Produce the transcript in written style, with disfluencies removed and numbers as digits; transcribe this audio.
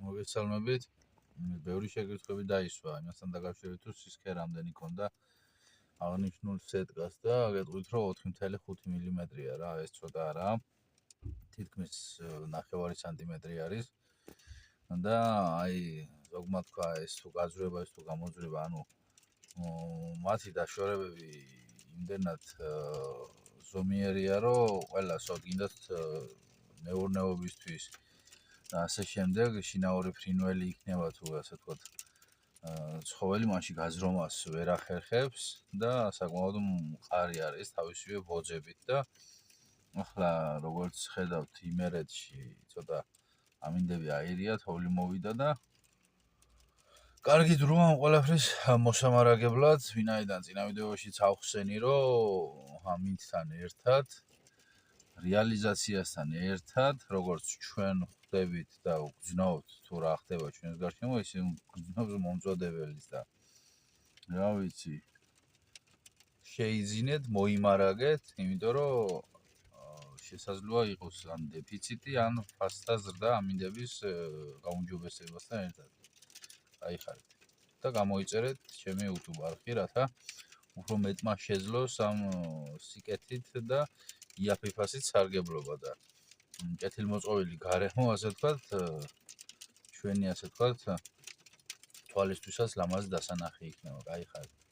მოგესალმებით. ბევრი შეკითხვები დაისვა იმასთან დაკავშირებით, თუ სისქე რამდენი ქონდა აღნიშნულ სეტკას და გეტყვით, რომ 4.5 მმ-ია რა, ეს ცოტა არა. თითქმის 9 სანტიმეტრი არის. და აი, ზოგმა თქვა ეს თუ გაძვრება, ეს თუ გამოძვრება, ანუ მათი დაშორებები იმდენად ზომიერია, რომ ყველას გინდათ მეურნეობისთვის და ასე შემდეგ შინაური ფრინველი იქნება თუ ასე ვთქვათ ცხოველი მაშინ გაზრომას ვერ ახერხებს და საკმაოდ მყარი არის თავისივე ბოძებით და ახლა როგორც ხედავთ იმერეთში ცოტა ამინდები აირია, თოვლი მოვიდა და კარგი დროა ამ ყველაფრის მოსამარაგებლად, ვინაიდან წინა ვიდეოშიც ავხსენი, რომ ამინდთან ერთად რეალიზაციასთან ერთად, როგორც ჩვენ ხვდებით და ვგრძნობთ თუ რა ხდება ჩვენს გარშემო, ისე ვგრძნობს მომწოდებელიც და რა ვიცი, შეიძინეთ, მოიმარაგეთ, იმიტომ რომ შესაძლოა იყოს ან დეფიციტი, ან ფასთა ზრდა ამინდების გაუმჯობესებასთან ერთად. აიხარეთ და გამოიწერეთ ჩემი YouTube არხი, რათა უფრო მეტმა შეძლოს ამ სიკეთით და იაფიფასით სარგებლობა და კეთილმოწყობილი გარემო, ასე ვთქვათ, ჩვენი ასე ვთქვათ, თვალისთვისაც ლამაზი დასანახი იქნება. გაიხარეთ.